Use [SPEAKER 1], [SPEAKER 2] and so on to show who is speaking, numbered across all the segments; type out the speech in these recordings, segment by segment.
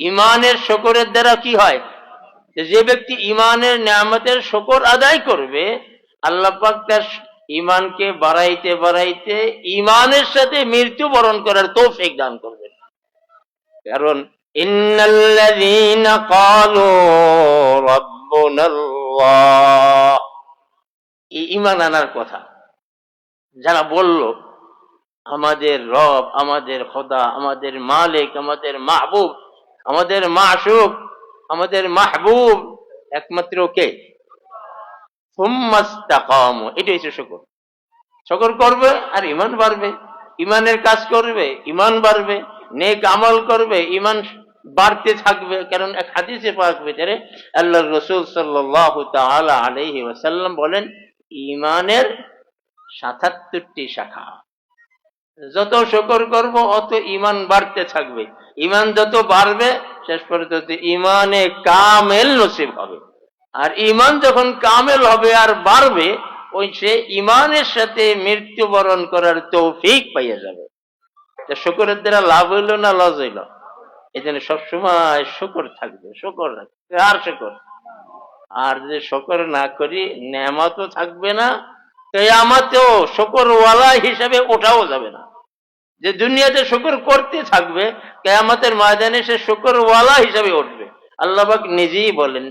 [SPEAKER 1] ইমানের শুকরের দ্বারা কি হয়, যে ব্যক্তি ইমানের নিয়ামতের শুকর আদায় করবে, আল্লাহ পাক তার ইমানকে বাড়াইতে বাড়াইতে ইমানের সাথে মৃত্যু বরণ করার তৌফিক দান করবেন। কারণ ইন্নাল্লাযীনা ক্বালু রাব্বুনাল্লাহ, ঈমান আনার কথা যারা বলল আমাদের রব, আমাদের খোদা, আমাদের মালিক, আমাদের মাহবুব, আমাদের মাশুক, আমাদের মাহবুব একমাত্র কে? সুম্মাস্তাকামু, এটা হচ্ছে শুকর। শুকর করবে আর ঈমান বাড়বে, ঈমানের কাজ করবে, ঈমান বাড়বে, নেক আমল করবে, ঈমান বাড়তে থাকবে। কারণ এক হাদিসে পাক ভিতরে আল্লাহর রাসূল সাল্লাল্লাহু তাআলা আলাইহি ওয়াসাল্লাম বলেন, ঈমানের ৭৭টি শাখা। যত শুকর করব অত ঈমান বাড়তে থাকবে, ঈমান যত বাড়বে শেষ পর্যন্ত ঈমানে কামেল নসিব হবে। আর ঈমান যখন কামেল হবে আর বাড়বে, ওই সে ঈমানের সাথে মৃত্যুবরণ করার তৌফিক পাইয়া যাবে। শুকরের দ্বারা লাভ হইল না লস হইল? এই জন্য সবসময় শুকর থাকবে, শুকর আর শুকর। আর যদি শুকর না করি নেয়ামতও থাকবে না, কিয়ামতেও শুকরওয়ালা হিসেবে ওঠাও যাবে না। যে দুনিয়াতে শুকর করতে থাকবে, কিয়ামতের ময়দানে সে শুকরওয়ালা হিসেবে উঠবে। আল্লাহ পাক নিজেই বলেন,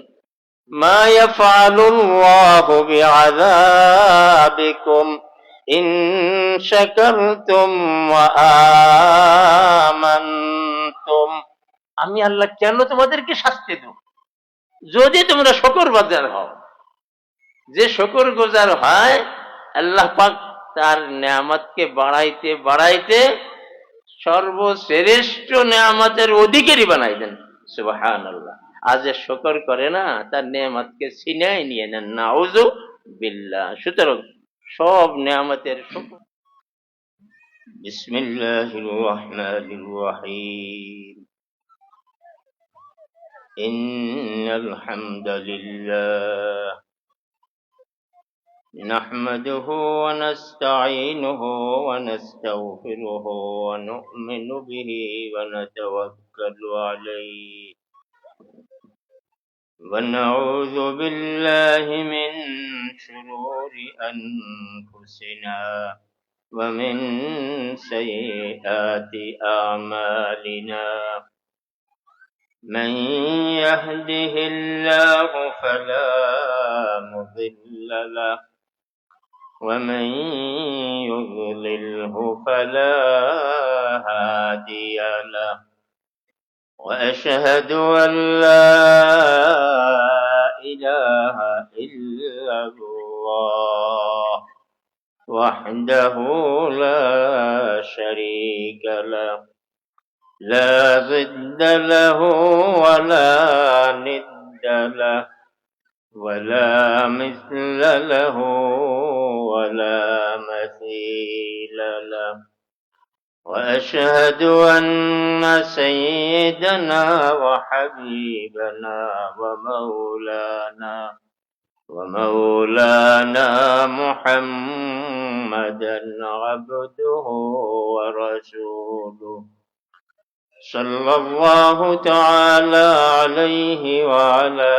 [SPEAKER 1] মা ইয়াফআলুল্লাহু বিআযাবিকুম ইন শাকারতুম ওয়া আমানতুম। আমি আল্লাহ কেন তোমাদেরকে শাস্তি দেব যদি তোমরা শুকরবাজার হও। যে শুকরগুজার হয়, আল্লাহ পাক তার নিয়ামতকে বাড়াইতে বাড়াইতে সর্বশ্রেষ্ঠ নিয়ামতের অধিকারী বানাই দেন। সুবহানাল্লাহ। আজ যে শুকর করে না, তার নিয়ামতকে ছিনাই নিয়ে নেন, নাউযু বিল্লাহ। সুতরাং সব নিয়ামতের শুকর। বিসমিল্লাহির রহমানির রহিম। ইন্নাল হামদালিল্লাহ نحمده ونستعينه ونستغفره ونؤمن به ونتوكل عليه ونعوذ بالله من شرور أنفسنا ومن سيئات أعمالنا. من يهده الله فلا مضل له ومن يضلله فلا هادي له. وأشهد أن لا إله إلا الله وحده لا شريك له لا ضد له ولا ند له ولا مثل له ولا مثيل له. وأشهد أن سيدنا وحبيبنا ومولانا محمدا عبده ورسوله صلى الله تعالى عليه وعلى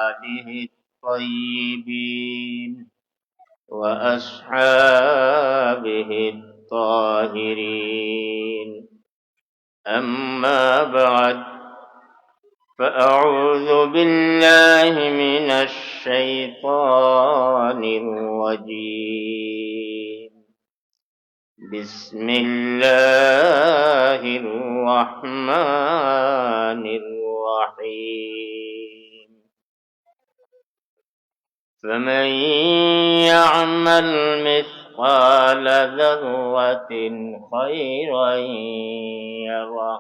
[SPEAKER 1] آله الطيبين وأصحابه الطاهرين. أما بعد، فأعوذ بالله من الشيطان الرجيم. بسم الله الرحمن الرحيم. فمن يعمل مثقال ذرة خيرا يره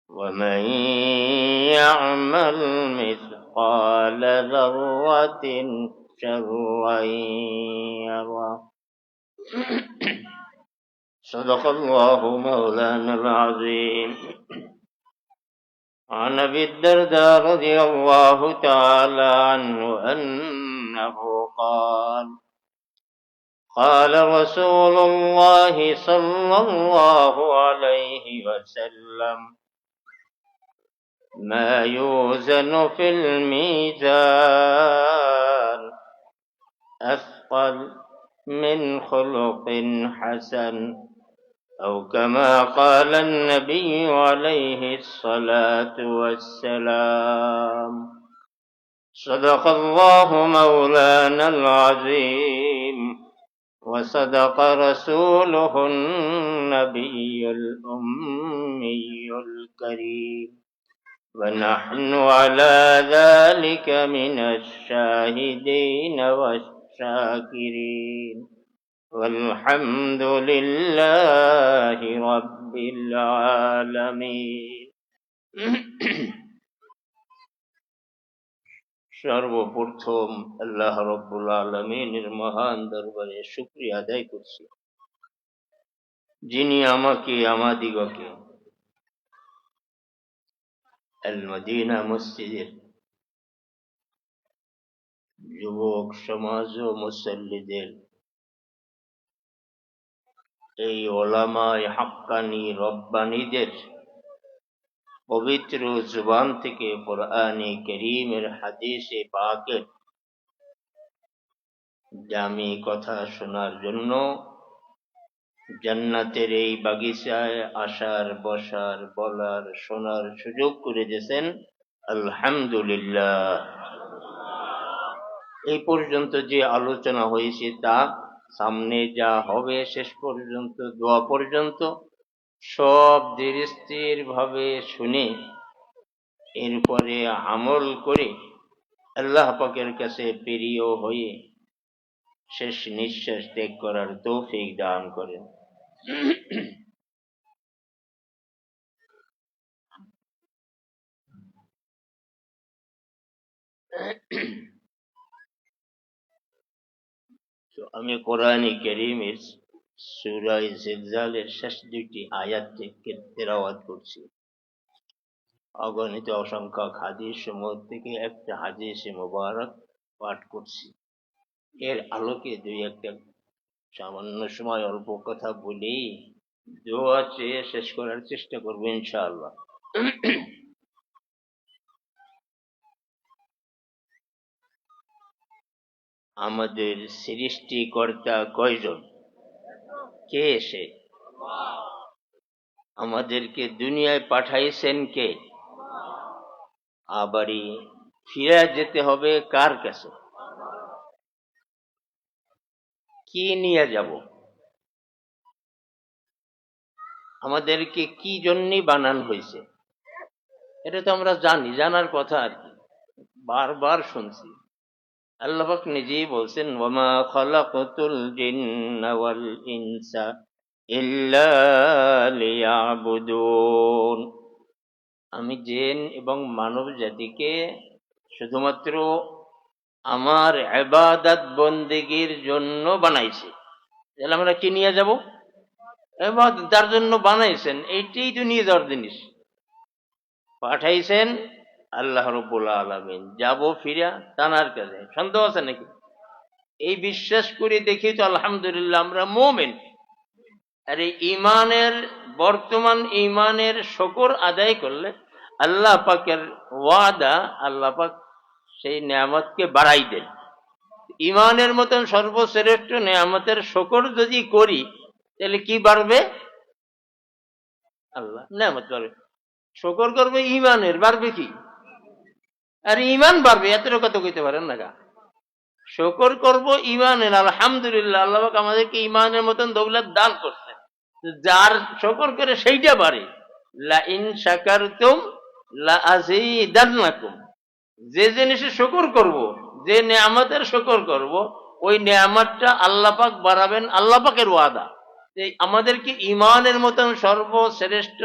[SPEAKER 1] ومن يعمل مثقال ذرة شرا يره. صدق الله مولانا العظيم. عن أبي الدرداء رضي الله تعالى عنه أنه قال: قال رسول الله صلى الله عليه وسلم ما يوزن في الميزان أثقل من خلق حسن أو كما قال النبي عليه الصلاة والسلام صدق الله مولانا العظيم وصدق رسوله النبي الأمي الكريم ونحن على ذلك من الشاهدين والشاكرين والحمد لله رب العالمين সর্বপ্রথম আল্লাহ রব্বুল আলামিনের মহান দরবারে শুকরিয়া আদায় করছি, যিনি আমাকে আমাদিগকে আল মদিনা মসজিদের যুবক সমাজ ও মুসল্লিদের, এই ওলামায়ে হাক্কানি রব্বানীদের পবিত্র জুবান থেকে কোরআনে কারীমের হাদিসে পাকের দামি কথা শোনার জন্য জান্নাতের এই বাগিচায় আসার, বসার, বলার, শোনার সুযোগ করে দিয়েছেন। আলহামদুলিল্লাহ। এই পর্যন্ত যে আলোচনা হয়েছে তা, সামনে যা হবে শেষ পর্যন্ত দোয়া পর্যন্ত সব ধীরস্থির ভাবে শুনে এরপরে আমল করে আল্লাহ পাকের কাছে প্রিয় হয়ে শেষ নিঃশ্বাস ত্যাগ করার তৌফিক দান করেন। তো আমি কোরআনে কারীমের সূরা জিলজালের শেষ দুইটি আয়াত থেকে তেলাওয়াত করছি। অগণিত অসংখ্য হাদিস সমূহ থেকে একটা হাদিসে মুবারক পাঠ করছি। এর আলোকে দুই একটা সামান্য সময় অল্প কথা বলেই দোয়া চেয়ে শেষ করার চেষ্টা করবো ইনশাআল্লাহ। আমাদের সৃষ্টিকর্তা কয়জন? কে সে? আমাদেরকে দুনিয়ায় পাঠাইছেন কে? আবারই ফিরে যেতে হবে কার কাছে? কি নিয়ে যাব? আমাদেরকে কি জন্য বানানো হয়েছে এটা তো আমরা জানি, জানার কথা আর কি, বারবার শুনছি। আল্লাহ পাক নিজেই বলছেন, ওয়ামা খালাকতুল জিন্না ওয়াল ইনসা ইল্লা লিয়াবুদুন। আমি জিন এবং মানব জাতিকে শুধুমাত্র আমার ইবাদত বন্দেগীর জন্য বানাইছি। তাহলে আমরা কি নিয়ে যাব? ইবাদত তার জন্য বানাইছেন, এইটাই তো নিয়ে যাওয়ার জিনিস। পাঠাইছেন আল্লাহ রাব্বুল আলামিন, যাব ফিরা তানার কাছে। সন্দেহ আছে নাকি? এই বিশ্বাস করে দেখি তো আলহামদুলিল্লাহ আমরা মুমিন। আর এই ইমানের, বর্তমান ইমানের শুকর আদায় করলে আল্লাহ পাকের ওয়াদা, আল্লাহ পাক সেই নেয়ামতকে বাড়াই দেন। ইমানের মতন সর্বশ্রেষ্ঠ নেয়ামতের শুকর যদি করি তাহলে কি বাড়বে? আল্লাহ নেয়ামত বাড়বে। শুকর করবে ইমানের, বাড়বে কি? আর ইমান বাড়বে, এত কথা কইতে পারেন না গা। শুকর করব ইমানের, আলহামদুলিল্লাহ আল্লাহ পাক আমাদেরকে ইমানের মতন দৌলত দান করছে। যার শুকর করে সেইটা বাড়ে। লা ইন শাকারতুম লা আযীদান্নাকুম। যে জিনিসে শুকর করব, যে নেয়ামতের শুকর করব, ওই নেয়ামতটা আল্লাহ পাক বাড়াবেন, আল্লাহ পাকের ওয়াদা। আমাদেরকে ইমানের মতন সর্বশ্রেষ্ঠ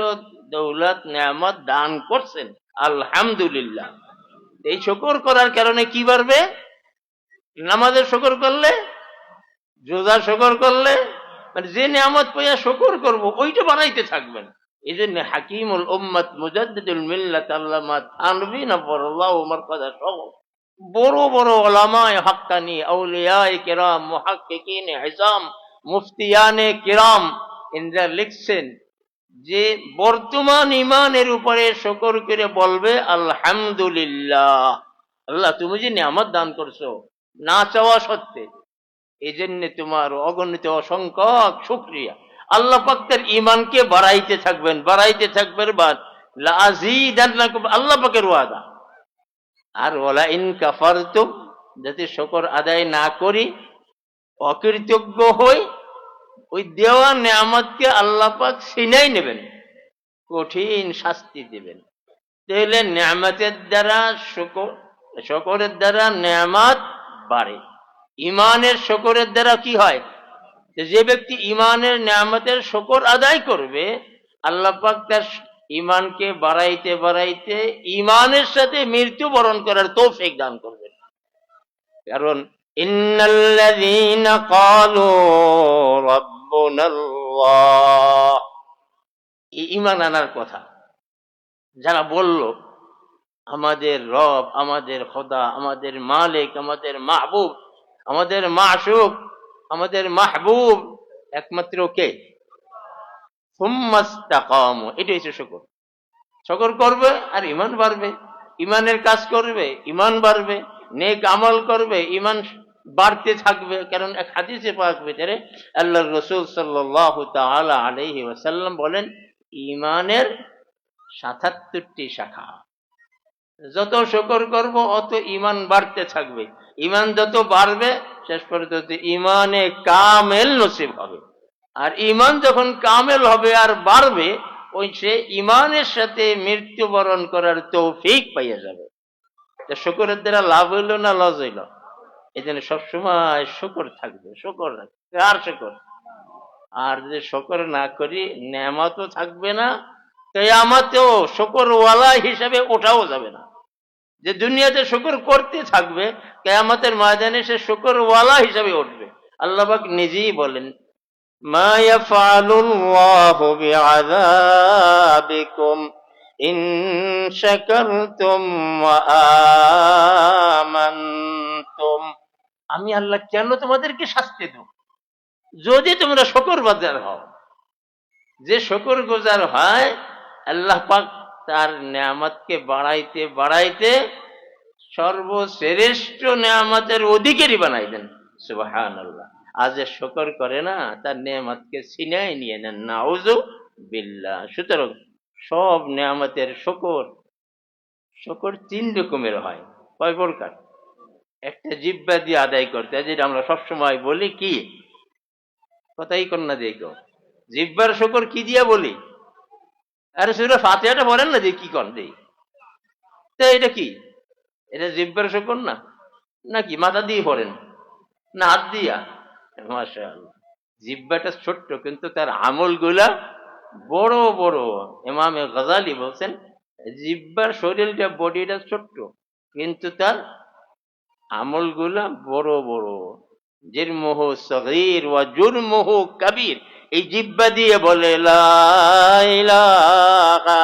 [SPEAKER 1] দৌলত নেয়ামত দান করছেন, আলহামদুলিল্লাহ। এই শুকর করার কারণে কি বাড়বে? নামাজের শুকর করলে, রোজার শুকর করলে, মানে যে নিয়ামত পাইয়া শুকর করব ওইটা বানাইতে থাকবেন। এই জন্য হাকিমুল উম্মত মুজাদ্দিদুল মিল্লাত আল্লামা থানভী নাফারাল্লাহু মারকাদা সহ বড় বড় ওলামায়ে হাক্কানি, আউলিয়ায়ে কেরাম, মুহাক্কিকিনে ইজাম, মুফতিয়ানে কিরাম ইনরা লিখছেন যে বর্তমান ইমানের উপরে শুকর করে বলবে আলহামদুলিল্লাহ, আল্লাহ তুমি যে নিয়ামত দান করছো না চাওয়া সত্ত্বে, এই জন্য তোমার অগণিত অসংখ্যক শুকরিয়া। আল্লাহ পাক তার ইমানকে বাড়াইতে থাকবেন, বাড়াইতে থাকবেন। বাদ লাযীদান্নাকুম, আল্লাহ পাকের ওয়াদা। আর ওয়ালা ইন কাফারতুম, যদি শুকর আদায় না করি, অকৃতজ্ঞ হই, ওই দেওয়া নিয়ামতকে আল্লাহ পাক ছিনাই নেবেন, কঠিন শাস্তি দিবেন। তাহলে নিয়ামতের দ্বারা শুকরের দ্বারা নিয়ামত বাড়ে। ইমানের শুকরের দ্বারা কি হয়? যে ব্যক্তি ইমানের নিয়ামতের শুকর আদায় করবে, আল্লাহ পাক তার ইমানকে বাড়াইতে বাড়াইতে ইমানের সাথে মৃত্যুবরণ করার তৌফিক দান করবেন। কারণ ইন্নাল্লাযীনা ক্বালু রাব্বুনাল্লাহ, ঈমান আনার কথা যারা বলল আমাদের রব, আমাদের খোদা, আমাদের মালিক, আমাদের মাহবুব, আমাদের মাশুক, আমাদের মাহবুব একমাত্র কে? সুম্মাস্তাকামু, এটা হচ্ছে শুকর। শুকর করবে আর ঈমান বাড়বে, ঈমানের কাজ করবে, ঈমান বাড়বে, নেক আমল করবে, ঈমান বাড়তে থাকবে। কারণ এক হাদিসে পাক ভিতরে আল্লাহর রাসূল সাল্লাল্লাহু তাআলা আলাইহি ওয়াসাল্লাম বলেন, ঈমানের ৭৭টি শাখা। যত শুকর করব অত ঈমান বাড়তে থাকবে, ঈমান যত বাড়বে শেষ পর্যন্ত ঈমানে কামেল নসিব হবে। আর ঈমান যখন কামেল হবে আর বাড়বে, ওই সে ঈমানের সাথে মৃত্যুবরণ করার তৌফিক পাইয়া যাবে। শুকরের দ্বারা লাভ হইল না লস হইল? এই জন্য সবসময় শুকর থাকবে, শুকর রাখবে। আর শুকর, আর যদি শুকর না করি নেয়ামতও থাকবে না, কিয়ামতেও শুকরওয়ালা হিসাবে ওঠাও যাবে না। যে দুনিয়াতে শুকর করতে থাকবে, কিয়ামতের ময়দানে সে শুকরওয়ালা হিসাবে উঠবে। আল্লাহ পাক নিজেই বলেন, মা ইয়াফআলুল্লাহু বিআযাবিকুম ইন শাকারতুম ওয়া আমানতুম, আমি আল্লাহ কেন তোমাদেরকে শাস্তি দেব যদি তোমরা শুকরবাজার হও। যে শুকরগুজার হয়, আল্লাহ পাক তার নিয়ামতকে বাড়াইতে বাড়াইতে সর্বশ্রেষ্ঠ নিয়ামতের অধিকারী বানাই দেন। সুবহানাল্লাহ। আর যে শুকর করে না, তার নিয়ামতকে ছিনাই নিয়ে নেন। নাউযু বিল্লাহ। সুতরাং সব নিয়ামতের শুকর, শুকর ৩ রকমের হয়। কয় প্রকার? একটা জিহ্বা দিয়ে আদায় করতে হয়, যেটা আমরা সবসময় বলি কি, কথাই কন্যা দিয়ে কেউ জিহ্বার শুকর কি দিয়া বলি? আরে সূরা ফাতিহাটা পড়েন না, দিয়ে কি কন দেই? তো এটা কি? এটা জিহ্বার শুকর না? নাকি মাথা দিয়ে পড়েন না হাত দিয়া? মাশাআল্লাহ। জিহ্বাটা ছোট্ট, কিন্তু তার আমলগুলা বড় বড়। ইমামে গাজালি বলছেন, জিহ্বার শরীরটা, বডিটা ছোট্ট, কিন্তু তার আমলগুলা বড় বড়। জিরমুহু সগীর ওয়া জুরমুহু কাবীর। এই জিহ্বা দিয়ে বলে লা ইলাহা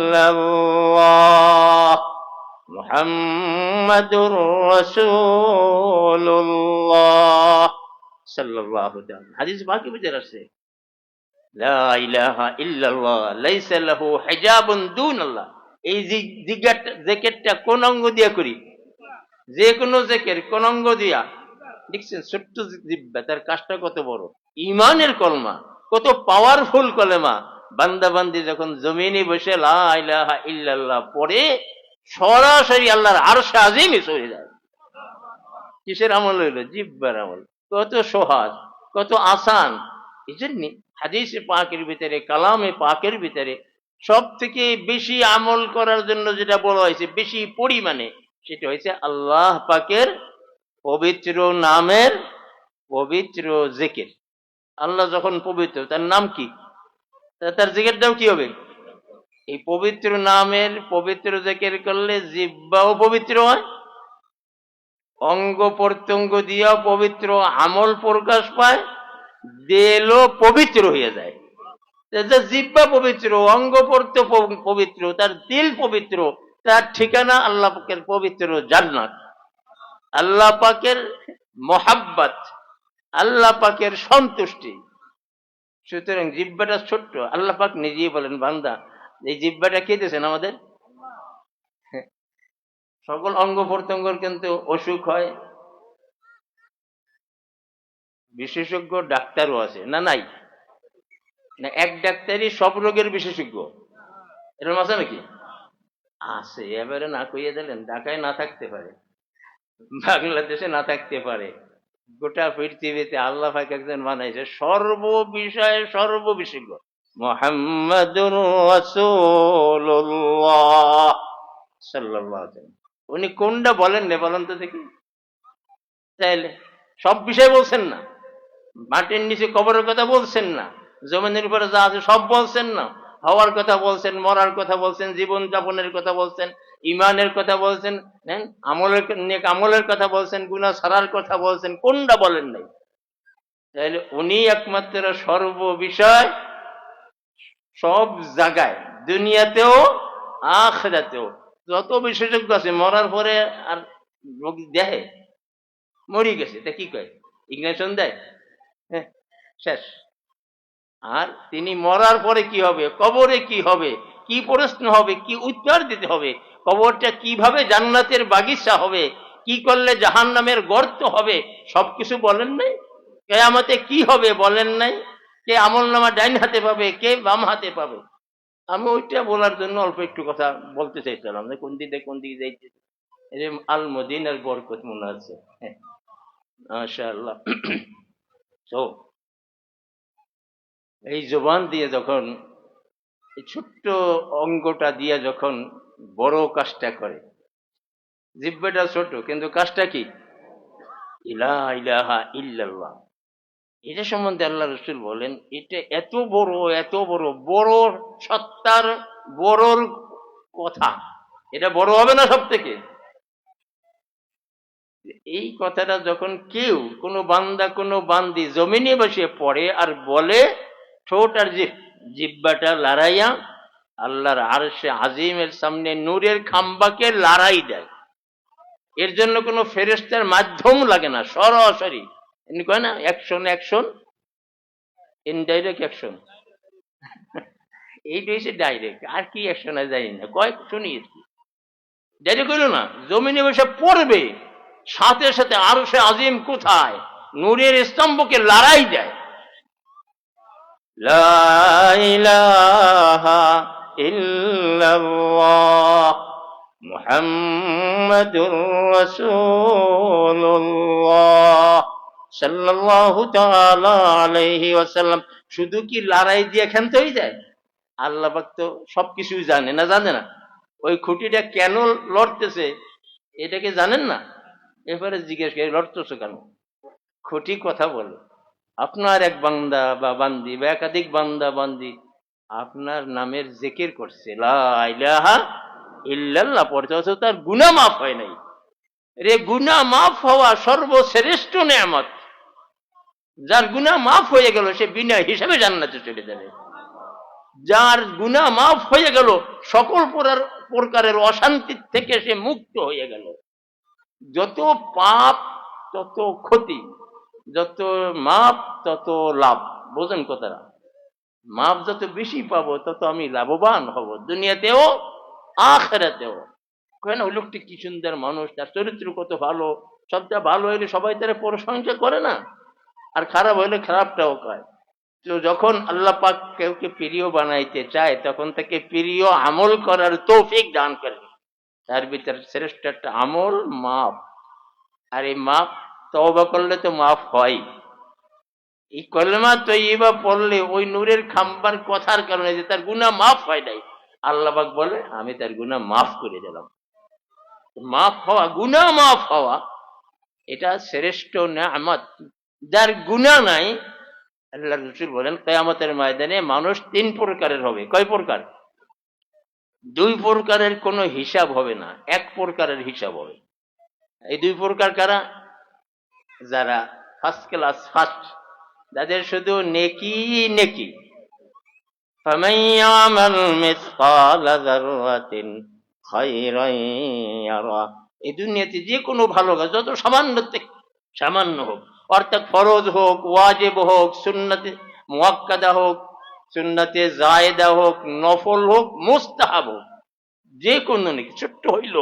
[SPEAKER 1] ইল্লাল্লাহ মুহাম্মাদুর রাসূলুল্লাহ সাল্লাল্লাহু তাআলা। হাদিস বাকি ভিতরে আছে, লা ইলাহা ইল্লাল্লাহ লাইসা লাহু হিজাবুন দুনাল্লাহ। এই জিকিরটা কোন অঙ্গ দিয়া করি? যে কোনো জিকির কোন অঙ্গ দিয়া? দেখছেন ছোট্ট জিহ্বা, তার কাজটা কত বড়। ঈমানের কলমা, কত পাওয়ারফুল কলেমা। বান্দা বান্দি যখন জমিনে বসে লা ইলাহা ইল্লাল্লাহ পড়ে, সরাসরি আল্লাহর আরশে আজিমে চলে যায়। কিসের আমল হইল? জিহ্বার আমল। কত সহজ, কত আসান। এই জন্য হাদিসে পাকের ভিতরে, কালামে পাকের ভিতরে সব থেকে বেশি আমল করার জন্য যেটা বলা হয়েছে বেশি পরিমাণে, সেটা হয়েছে আল্লাহ পাকের পবিত্র নামের পবিত্র জিকির। আল্লাহ যখন পবিত্র, তার নাম কি, তার জিকিরটাও কি হবে? এই পবিত্র নামের পবিত্র জিকির করলে জিহ্বাও পবিত্র হয়, অঙ্গ প্রত্যঙ্গ দিয়েও পবিত্র আমল প্রকাশ পায়, দিলও পবিত্র হয়ে যায়। জিহ্বা পবিত্র, অঙ্গ পবিত্র, তার দিল পবিত্র, তার ঠিকানা আল্লাহ পাকের পবিত্র জান্নাত, আল্লাহ পাকের মোহাব্বত, আল্লাহ পাকের সন্তুষ্টি। সুতরাং জিহ্বাটা ছোট্ট, আল্লাহ পাক নিজেই বলেন বান্দা এই জিহ্বাটা কে দিয়েছেন আমাদের? সকল অঙ্গ প্রত্যঙ্গের কিন্তু অসুখ হয়, বিশেষজ্ঞ ডাক্তারও আছে না? নাই না? এক ডাক্তারই সব রোগের বিশেষজ্ঞ, এরকম আছে নাকি? আছে। এবারে না কইয়ে দিলেন, ঢাকায় না থাকতে পারে, বাংলাদেশে না থাকতে পারে, গোটা পৃথিবীতে আল্লাহ পাক একজন বানাইছে সর্ব বিষয়ে সর্ববিশেষজ্ঞ, মুহাম্মাদুর রাসূলুল্লাহ সাল্লাল্লাহু আলাইহি ওয়াসাল্লাম। উনি কোনটা বলেন না, বলেন তো দেখি। তাইলে সব বিষয় বলছেন না, মাটির নিচে কবরের কথা বলছেন না, জমিনের উপরে যা আছে সব বলছেন না, হওয়ার কথা বলছেন, মরার কথা বলছেন, জীবন যাপনের কথা বলছেন, ইমানের কথা বলছেন, আমলের নেক আমলের কথা বলছেন, গুনাহ ছাড়ার কথা বলছেন, কোনটা বলেন নাই? তাহলে উনি একমাত্র সর্ব বিষয় সব জায়গায়, দুনিয়াতেও আখিরাতেও। যত বিশেষজ্ঞ আছে মরার পরে আর রোগী দেখে মরি গেছে তা কি কয়, ইগনিশন দেয়, হ্যাঁ শেষ। আর তিনি মরার পরে কি হবে, কবরে কি হবে, কি প্রশ্ন হবে, কি উত্তর দিতে হবে, কবরটা কিভাবে জান্নাতের বাগিচা হবে, কি করলে জাহান্নামের গর্ত হবে, সবকিছু বলেন নাই। কিয়ামতে কি হবে বলেন নাই। কে আমলনামা ডাইন হাতে পাবে, কে বাম হাতে পাবে। আমি ওইটা বলার জন্য অল্প একটু কথা বলতে চাইছিলাম যে কোন দিকে যাইতে। এই যে আল মদিনার বরকত মনে আছে, হ্যাঁ মাশাআল্লাহ। তো এই জবান দিয়ে যখন, এই ছোট্ট অঙ্গটা দিয়ে যখন বড় কাজটা করে, জিহ্বাটা ছোট কিন্তু কাজটা কি, লা ইলাহা ইল্লাল্লাহ। এটা সম্বন্ধে আল্লাহ রাসূল বলেন এটা এত বড়, এত বড়, বড় সত্তার বড়র কথা, এটা বড় হবে না সব থেকে? এই কথাটা যখন কেউ, কোনো বান্দা কোনো বান্দি জমিনে বসে পড়ে আর বলে, ঠোঁট আর জিহ্বাটা লড়াইয়া আল্লাহর আরশে আজিমের সামনে নূরের খাম্বাকে লড়াই দেয়। এর জন্য কোনো ফেরেশতার মাধ্যম লাগে না, সরাসরি এমনি কয় না অ্যাকশন, অ্যাকশন ইনডাইরেক্ট অ্যাকশন, এইটা হচ্ছে ডাইরেক্ট। আর কি অ্যাকশন আছে জানি না, কয় শুনিয়েছি ডাইরেক্ট হইল না, জমিনে বসে পড়বে, সাথে সাথে আরশে আজিম কোথায় নূরের স্তম্ভকে লড়াই দেয়। লা ইলাহা ইল্লাল্লাহ মুহাম্মাদুর রাসূলুল্লাহ সাল্লাল্লাহু তাআলা আলাইহি ওয়াসাল্লাম। শুধু কি লড়াই দিয়ে খেলতে হয়ে যায়? আল্লাহ পাক তো সবকিছুই জানে না, জানে না ওই খুঁটিটা কেন লড়তেছে এটাকে জানেন না? এবারে জিজ্ঞেস করে লড়তেছো কেন, খুঁটি কথা বলে। আপনার এক বান্দা বা বান্দি বা একাধিক বান্দা বান্দি আপনার নামের জিকির করছে, লা ইলাহা ইল্লাল্লাহ পড়তে, অথচ তার গুনাহ মাফ হয় নাই। রে গুনাহ মাফ হওয়া সর্বশ্রেষ্ঠ নেয়ামত। যার গুনাহ মাফ হয়ে গেল সে বিনা হিসাবে জান্নাতে চলে যাবে। যার গুনাহ মাফ হয়ে গেল সকল প্রকারের অশান্তির থেকে সে মুক্ত হয়ে গেল। যত পাপ তত ক্ষতি, যত মাপ তত লাভ। বোঝেন কথাটা? মাপ যত বেশি পাবো তত আমি লাভবান হব, দুনিয়াতেও আখিরাতেও। কেন ওই লোকটি কি সুন্দর মানুষ, তার চরিত্র কত ভালো, সবটা ভালো হইলে সবাই তারা প্রশংসা করে না, আর খারাপ হইলে খারাপটাও কয়। তো যখন আল্লাহ পাক কেউকে প্রিয় বানাইতে চায় তখন তাকে প্রিয় আমল করার তৌফিক দান করেন। তার ভিতরে শ্রেষ্ঠ একটা আমল মাপ। আর এই মাপ তওবা করলে তো মাফ হয়। এই কলেমা তৈয়বা পড়লে ওই নূরের খাম্বার কথার কারণে যে তার গুনাহ মাফ হয় নাই, আল্লাহ পাক বলে আমি তার গুনাহ মাফ করে দিলাম। মাফ হওয়া, গুনাহ মাফ হওয়া, এটা শ্রেষ্ঠ নেয়ামত। যার গুনাহ নাই, আল্লাহ রাসূল বলেন কিয়ামতের ময়দানে মানুষ তিন প্রকারের হবে। কয় প্রকার? দুই প্রকারের কোনো হিসাব হবে না, এক প্রকারের হিসাব হবে। এই দুই প্রকার কারা? যারা ফার্স্ট ক্লাস, ফার্স্ট, যাদের শুধু নেকি নেকি। ফামান ইয়ামাল মিসকালা যাররাতিন খায়রান ইয়ারা। এই দুনিয়াতে যে কোনো ভালো কাজ যত সামান্য থেকে সামান্য হোক, অর্থাৎ ফরজ হোক, ওয়াজিব হোক, সুন্নতে মুআক্কাদা হোক, সুন্নতে জায়েদা হোক, নফল হোক, মুস্তাহাব হোক, যে কোনো নেকি ছোট্ট হইল,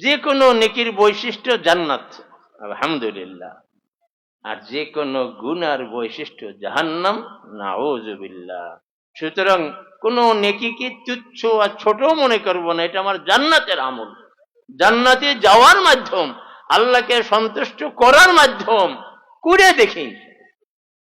[SPEAKER 1] যে কোনো নেকির বৈশিষ্ট্য জান্নাত, আলহামদুলিল্লাহ। আর যে কোনো গুনার বৈশিষ্ট্য জাহান্নাম, নাউযুবিল্লাহ। সুতরাং কোন নেকিকে তুচ্ছ আর ছোট মনে করব না, এটা আমার জান্নাতের আমল, জান্নাতে যাওয়ার মাধ্যম, আল্লাহকে সন্তুষ্ট করার মাধ্যম করে দেখি।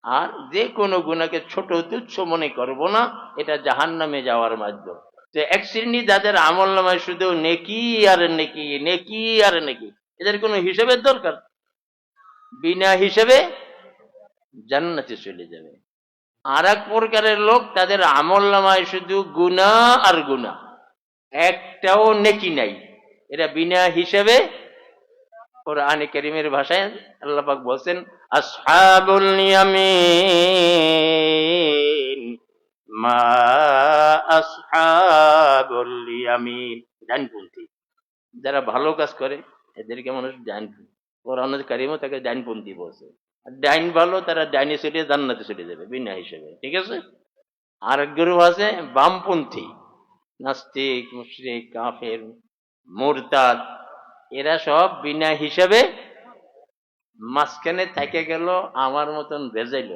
[SPEAKER 1] আর যে কোনো গুনাহকে ছোট তুচ্ছ মনে করব না, এটা জাহান্নামে যাওয়ার মাধ্যম। তো এক শ্রেণী যাদের আমল নামায় শুধু নেকি আর নেকি, নেকি আর নেকি, এদের কোনো হিসেবের দরকার, বিনা হিসেবে জান্নাতে চলে যাবে। আর এক প্রকারের লোক, তাদের আমল নামায় শুধু গুনাহ আর গুনাহ, একটাও নেকি নাই, এরা বিনা হিসেবে। কোরআনে কারীমের ভাষায় আল্লাহ পাক বলেন, আসহাবুল ইয়ামিন মা আসহাবুল ইয়ামিন। ডানপন্থী যারা ভালো কাজ করে এদেরকে মানুষ ডানপন্থী, কোরআনে কারীমও তাকে ডানপন্থী বলছে। আর ডাইন ভালো, তারা ডাইনে চলে জান্নাতে চলে যাবে বিনা হিসেবে, ঠিক আছে। আর এক গ্রুপ আছে বামপন্থী, নাস্তিক, মুশরিক, কাফের, মুরতাদ, এরা সব বিনা হিসাবে মাঝখানে থেকে গেল, আমার মতন ভেজাইল।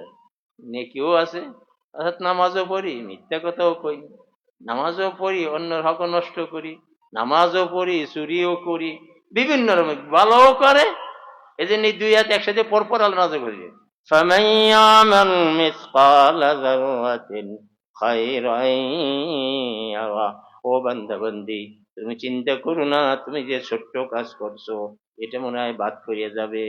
[SPEAKER 1] নেকিও আছে, অর্থাৎ নামাজও পড়ি, মিথ্যা কথাও কই, নামাজও পড়ি, অন্যের হক নষ্ট করি, নামাজও পড়ি, চুরিও করি, বিভিন্ন রকম ভালোও করে। এই জন্য দুই হাত একসাথে পরপর আল্লাহ নাযিল করেছে, ফামান ইয়ামাল মিসকালা যাররাতিন খায়রান ইয়ারা। ও বান্দা বান্দি, তুমি চিন্তা করো না, তুমি যে ছোট্ট কাজ করছো এটা মনে হয় বাদ করিয়া যাবে।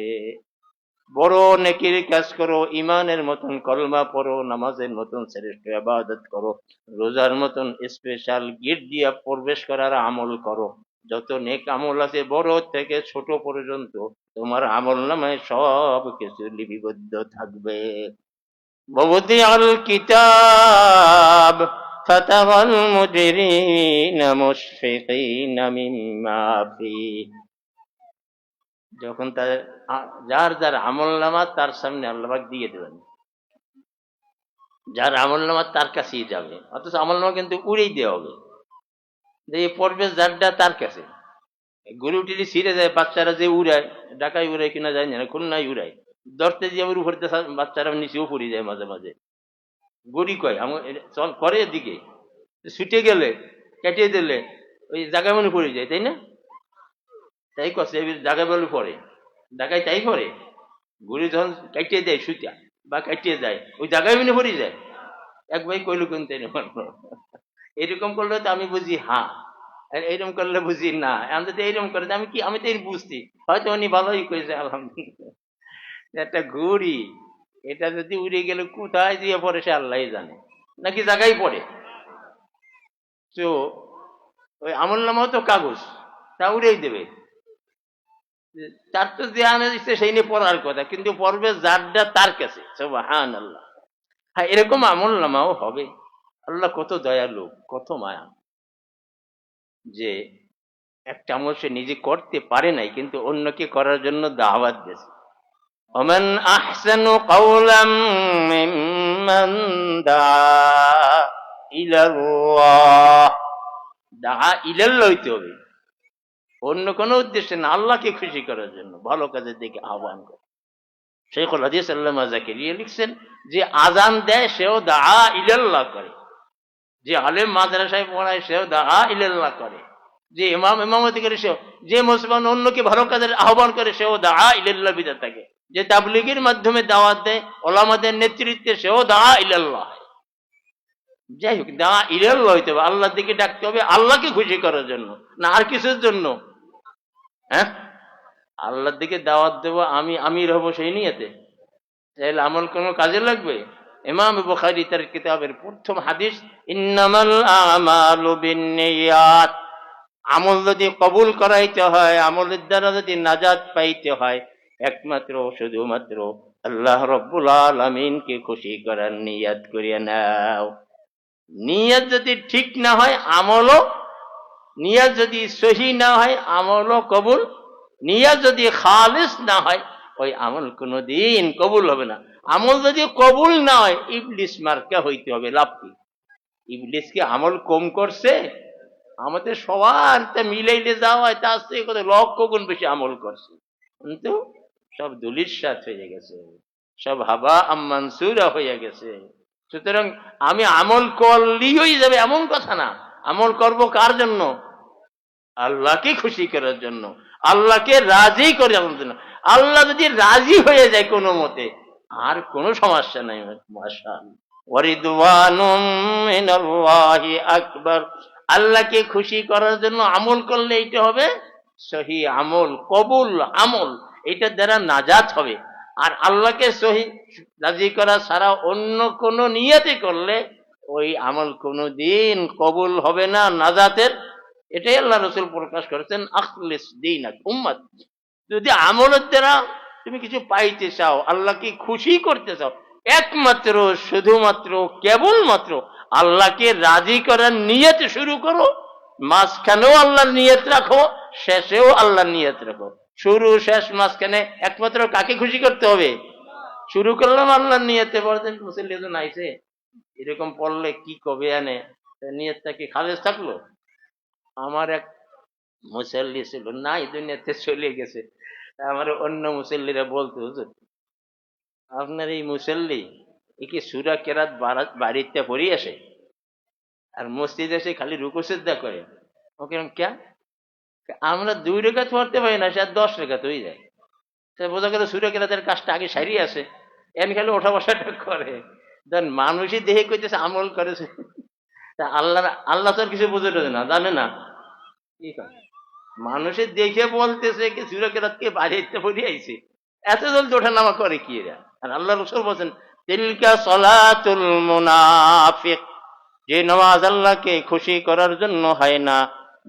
[SPEAKER 1] বড় নেকির কাজ করো, ইমানের মতন কলমা পড়ো, নামাজের মতন শ্রেষ্ঠ ইবাদত করো, রোজার মতন স্পেশাল গেট দিয়া প্রবেশ করার আমল করো। যত নেক আমল আছে বড় থেকে ছোট পর্যন্ত তোমার আমল নামায় সব কিছু লিপিবদ্ধ থাকবে। ওয়াদিআল কিতাব ফাতারাল মুজরিমিনা মুশফিকিনা মিম্মা ফীহি। যখন তাদের যার যার আমল নামা তার সামনে আল্লাহ পাক দিয়ে দেবেন, যার আমল নামা তার কাছেই যাবে, অথচ আমল নামা কিন্তু উড়েই দেওয়া হবে, যে এই পর্বে যারটা তার কাছে। গরু টিরি ছিঁড়ে যায়, বাচ্চারা যে উড়ায়, ঢাকায় উড়ায় কিনা যায় না, খুলনায় উড়ায়, ধরতে যে আবার উপরে বাচ্চারা নিচেও পড়ে যায় মাঝে মাঝে। গড়ি কয় চল করে এদিকে, ছুটে গেলে কেটে দিলে ওই জায়গায় মনে পড়ে যায়, তাই না? তাই কষ্ট জায়গায় বলে পড়ে, ঢাকায় তাই করে। ঘুরে যখন কাটিয়ে দেয় সুতা বা কাটিয়ে যায়, ওই জায়গায় মনে পড়ে যায়। এক ভাই কইল কিন্তু এরকম করলে তো আমি বুঝি হ্যাঁ, আর এইরকম করলে বুঝি না। আমি তো এইরকম করে আমি কি, আমি তো এই বুঝছি, হয়তো উনি ভালোই করেছে আলহামদুলিল্লাহ। একটা ঘুড়ি, এটা যদি উড়ে গেলে কোথায় দিয়ে পড়ে সে আল্লাহ জানে, নাকি জায়গায় পড়ে। তো ওই আমল নামাও তো কাগজ, তা উড়েই দেবে, তার তো ধ্যান দিচ্ছে সেই নিয়ে পড়ার কথা, কিন্তু পড়বে যারটা তার কাছে। সুবহানাল্লাহ। হ্যাঁ, এরকম আমল নামাও হবে। আল্লাহ কত দয়ালু, কত মায়া, যে একটা আমল সে নিজে করতে পারে নাই কিন্তু অন্যকে করার জন্য দাওয়াত দিয়েছে। ওমান আহসানু কাওলাম মিম্মান দাআ ইলাল্লাহ। দাআ ইলাল্লাহ হইতে হবে, অন্য কোনো উদ্দেশ্যে না, আল্লাহকে খুশি করার জন্য ভালো কাজের দিকে আহ্বান করে। শেখুল হাদিস আল্লামা জাকিরিয়া লিখছেন যে আজান দেয় সেও দাআ ইলাল্লাহ করে, যে আলেম মাদ্রাসায় পড়ায় সেও দাআ ইলাল্লাহ করে, যে ইমাম ইমামতি করে সেও, যে মুসলমান অন্যকে ভালো কাজের আহ্বান করে সেও দাআ ইলাল্লাহ বিদাত থাকে, যে তাবলীগের মাধ্যমে দাওয়াত দেয় ওলামাদের নেতৃত্বে সেও দাআ ইলাল্লাহ। যাই হোক, দাআ ইলাল্লাহ হইতে হবে, আল্লাহর দিকে ডাকতে হবে, আল্লাহকে খুশি করার জন্য না আর কিছুর জন্য। হ্যাঁ, আল্লাহর দিকে দাওয়াত দেবো, আমি আমির হব সেই নিয়তে, তাহলে আমল কোনো কাজে লাগবে? ইমাম বুখারী তার কিতাবের প্রথম হাদিস, ইন্নামাল আমালু বিন্নিয়াত। আমল যদি কবুল করাইতে হয়, আমলের দ্বারা যদি নাজাত পাইতে হয়, একমাত্র শুধুমাত্র আল্লাহ রাব্বুল আলামিনকে খুশি করার নিয়ত করিয়া নাও। নিয়ত যদি ঠিক না হয় আমলও নিয়াত যদি সহি না হয় আমলও কবুল, নিয়াত যদি খালিস না হয় ওই আমল কোনোদিন কবুল হবে না। আমল যদি কবুল না হয় ইবলিস মার্কা হইতে হবে, লাভ কি? ইবলিস কি আমল কম করছে? আমাদের সবার মিলাইলে যাওয়া হয় তার থেকে কত লক্ষ গুণ বেশি আমল করছে, কিন্তু সব দলির সাথ হয়ে গেছে, সব হাবা মানসুরা হয়ে গেছে। সুতরাং আমি আমল করলেই হয়ে যাবে এমন কথা না। আমল করব কার জন্য? আল্লাহকে খুশি করার জন্য, আল্লাহকে রাজি করার জন্য। আল্লাহ যদি রাজি হয়ে যায় কোনো মতে আর কোনো সমস্যা নাই। মাশাআল্লাহ, ওয়ারিদওয়ানুম মিনাল্লাহি আকবার। আল্লাহকে খুশি করার জন্য আমল করলে এইটা হবে সহি আমল, কবুল আমল, এইটার দ্বারা নাজাত হবে। আর আল্লাহকে সহি রাজি করা ছাড়া অন্য কোন নিয়তে করলে ওই আমল কোনোদিন কবুল হবে না, নাজাতের। এটাই আল্লাহ রাসূল প্রকাশ করেছেন, আখলিস দীনাক উম্মত। যদি আমলের দ্বারা তুমি কিছু পাইতে চাও, আল্লাহকে খুশি করতে চাও, একমাত্র শুধুমাত্র কেবলমাত্র আল্লাহকে রাজি করার নিয়ত শুরু করো। মাঝখানেও আল্লাহর নিয়ত রাখো, শেষেও আল্লাহর নিয়ত রাখো। শুরু শেষ মাঝখানে একমাত্র কাকে খুশি করতে হবে? শুরু করলাম আল্লাহর নিয়তে, পড়তেন মুসল্লিজন আইছে এরকম পড়লে কি কবে আনে, নিয়তটা কি খালেজ থাকলো? আমার এক মুসল্লি ছিল না, এই দুনিয়াতে চলে গেছে। আমার অন্য মুসল্লিরা বলতো, হুজুর আপনার এই মুসল্লি কি সূরা কেরাত বাড়িতে পড়ি আসে আর মসজিদে এসে খালি রুকু সিজদা করে? ওকে কেন? আমরা 2 রাকাত পড়তে পারি না, সে 10 রাকাত হয়ে যায়। সে বোঝা গেল সূরা কেরাতের কাজটা আগে সারিয়ে আছে, এমনি খালি ওঠা বসাটা করে। দেন মানুষই দেখে কইতেছে আমল করেছে। তা আল্লাহ তো আর কিছু বুঝে না, জানে না কি করে। মানুষের দেখে বলতেছে কি সূরা কেরাতকে বাড়িতে পড়ে আইছে, এত জলদি ওঠা নামা করে কি এরা? আর আল্লাহ রাসূল বলেন, তিলকা সলাতুল মুনাফিক। যে নামাজ আল্লাহকে খুশি করার জন্য হয় না,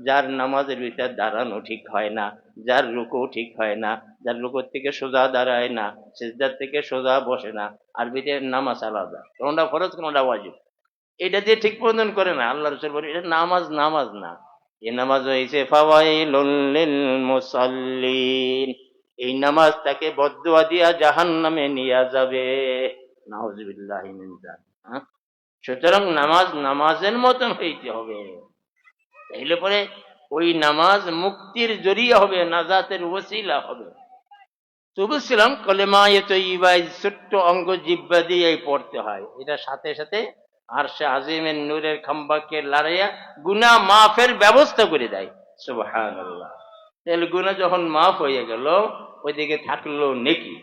[SPEAKER 1] যার নামাজের ভিতর দাঁড়ানো ঠিক হয় না, যার রুকু ঠিক হয় না, যার রুকুর থেকে সোজা দাঁড়ায় না, সিজদার থেকে সোজা বসে না, আরবিতে নামাজ আলাদা, কোনটা ফরজ কোনটা ওয়াজিব, এটা দিয়ে ঠিক প্রদান করে না। আল্লাহ রাসূল বলেন এটা নামাজ না, এই নামাজ হয়েছে ফাওয়াইলুল লিল মুসাল্লিন। এই নামাজ তাকে বদদুয়া দিয়া জাহান্নামে নিয়ে যাবে। নাউযুবিল্লাহি মিন যালিক। সুতরাং নামাজের মতন হইতে হবে, তাইলে পরে ওই নামাজ মুক্তির জরিয়া হবে, নাজাতের ওসিলা হবে। তো বলছিলাম কলেমায়ে তয়্যিবা ছোট্ট অঙ্গ জিহ্বা দিয়ে পড়তে হয়, এটা সাথে সাথে আরশে আজিমের নূরের খাম্বাকে লড়াইয়া গুনাহ মাফের ব্যবস্থা করে দেয়। সুবহানাল্লাহ। তাহলে গুনাহ যখন মাফ হয়ে গেল, ওইদিকে থাকলো নেকি।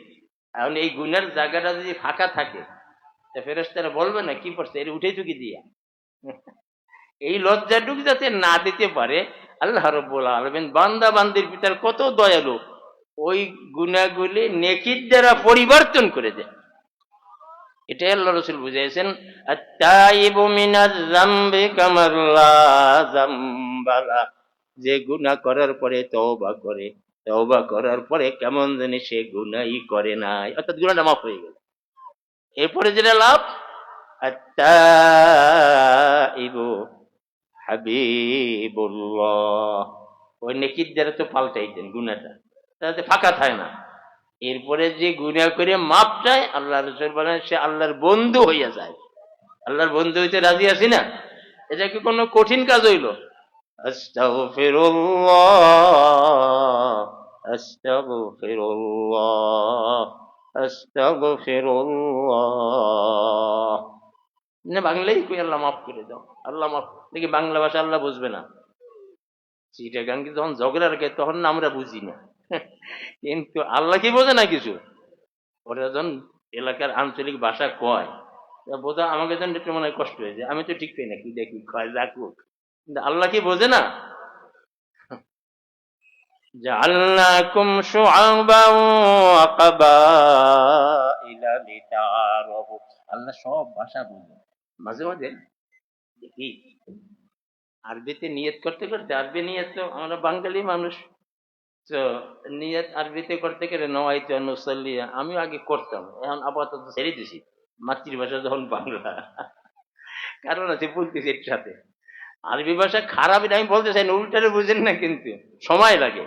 [SPEAKER 1] এখন এই গুনার জায়গাটা যদি ফাঁকা থাকে, ফেরেশতারা বলবে না কি পড়ছে এর উঠে চুকি দিয়া। এই লজ্জাটুকু যাতে না দিতে পারে, আল্লাহ রাব্বুল আলামিন বান্দা বান্দির ভিতর কত দয়ালু, ওই গুনাহগুলি নেকির দ্বারা পরিবর্তন করে দেয়। এটাই আল্লাহ রাসূল বুঝাইছেন, আত-তাইবু মিনাজ যামবি কামান লা যামবালা। যে গুনাহ করার পরে তওবা করে, তওবা করার পরে কেমন জানি সে গুনাহই করে নাই, অর্থাৎ গুনাহটা মাফ হয়ে গেল। এরপরে যেটা লাভ, আত-তাইবু হাবিবুল্লাহ। ওই নেকির দ্বারা তো পাল্টাইতেন গুনাহটা, তাতে ফাঁকা থাকে না। এরপরে যে গুনাহ করে মাপ চায়, আল্লাহ রাসূল বলেন সে আল্লাহর বন্ধু হইয়া যায়। আল্লাহর বন্ধু হইতে রাজি আছি না? এটা কি কোনো কঠিন কাজ হইল? আস্তাগফিরুল্লাহ, আস্তাগফিরুল্লাহ, আস্তাগফিরুল্লাহ। না বাংলায় কই আল্লাহ মাফ করে দাও, আল্লাহ মাফ। দেখি বাংলা ভাষা আল্লাহ বুঝবে না। চিটাগাঙ্গে যখন ঝগড়া রাখে তখন না আমরা বুঝি না, কিন্তু আল্লাহ কি বোঝে না কিছু? ওরা যখন এলাকার আঞ্চলিক ভাষা কয় বোঝা, আমাকে যখন একটু মনে হয় কষ্ট হয়ে যায়, আমি তো ঠিক পাই না কি দেখি কয় রাখুক, কিন্তু আল্লাহ কি বোঝে না? জাআলনাকুম শুআবান ওয়া কাবাইলা লিতাআরাফু। আল্লাহ সব ভাষা বোঝে। মাঝে মাঝে দেখি আরবিতে নিয়ত করতে করতে, আরবি নিয়ত তো আমরা বাঙালি মানুষ, তো নিয়ত আরবিতে করতে গেলে নওয়াইতু আন উসাল্লি আমিও আগে করতাম, এখন আপাতত ছেড়ে দিছি, মাতৃভাষা যখন বাংলা। কারণ আছে বলতেছি এর সাথে, আরবি ভাষা খারাপ এটা আমি বলতে চাই না, উল্টারে বুঝেন না, কিন্তু সময় লাগে।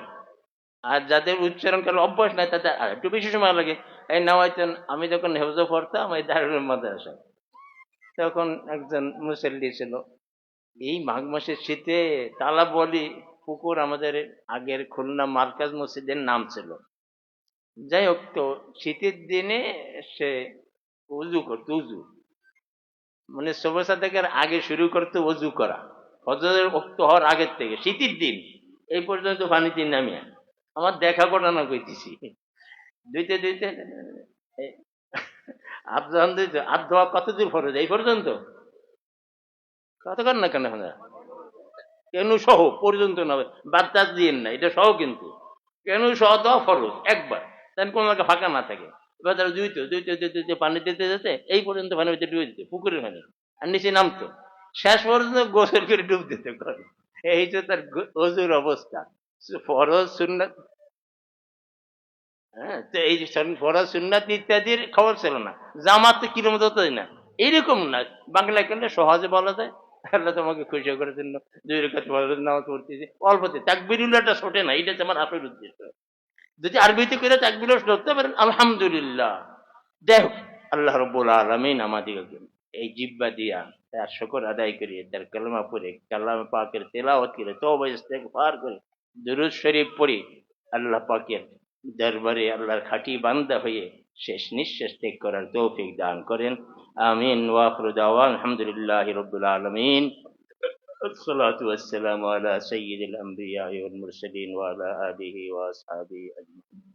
[SPEAKER 1] আর যাদের উচ্চারণ করার অভ্যাস নাই তাদের আর একটু বেশি সময় লাগে। এই নাওয়াইতেন, আমি যখন হেফজো পড়তাম এই দারুল মাদ্রাসা, তখন একজন মুসল্লি ছিল, এই মাঘ মাসের শীতে তালা বলি পুকুর, আমাদের আগের খুলনা মার্কাজ মসজিদের নাম ছিল। যাই হোক, তো শীতের দিনে সে উজু করতো, উজু মানে সবর সাদেকের আগে শুরু করতো অজু করা, ফজরের ওয়াক্ত হওয়ার আগের থেকে শীতের দিন এই পর্যন্ত পানিতে নামিয়া আমার দেখা ঘটনা কইতেছি। দুইতে দুইতে হাত যখন দিত, হাত ধোয়া কত দূর ফরজ এই পর্যন্ত, কতক্ষণ না কেন কেন সহ পর্যন্ত না, বাদ টাদ দিয়েন না, এটা সহ কিন্তু কেন সহ দেওয়া ফরজ একবার, তাই কোনো একটা ফাঁকা না থাকে। এবার তারা দুইতে দুইতে দুইতে দুইতে পানি দিতে যেতে এই পর্যন্ত পানি ভিতরে ডুবে দিতে, পুকুরের পানি, আর নিচে নামতো, শেষ পর্যন্ত গোসল করে ডুব দিতে করে। এই যে তার অজুর অবস্থা। ফরজ সুন্নাত, হ্যাঁ, তো এই যে ফরজ সুন্নাত ইত্যাদির খবর ছিল না, জামাত তো কিলোমিটার তো না, এইরকম না, বাংলায় করলে সহজে বলা যায় আল্লাহ তোমাকে খুশি করার জন্য 2 রাকাত ফরজ নামাজ পড়তেছি অল্পতে, তাকবীরুল্লাহটা ছোটে না, এটা হচ্ছে আমার আসল উদ্দেশ্য। যদি আরবিতে করে তাকবীর ধরতে পারেন আলহামদুলিল্লাহ। দেখ, আল্লাহ রাব্বুল আলামিন আমাদিগকে এই জিহ্বা দিয়া তার শুকর আদায় করি, তার কালেমা পড়ে, কালাম পাকের তেলাওয়াত করে, তওবা ইস্তেগফার করে, দুরূদ শরীফ পড়ি, আল্লাহ পাকের দরবারে আল্লাহর খাঁটি বান্দা হয়ে শেষ নিঃশ্বাস ত্যাগ করার তৌফিক দান করেন। আমিন। ওয়া আখিরু দাওয়ানা আলহামদুলিল্লাহি রাব্বিল আলামিন। الصلاة والسلام على سيد الأنبياء والمرسلين وعلى آله وأصحابه أجمعين.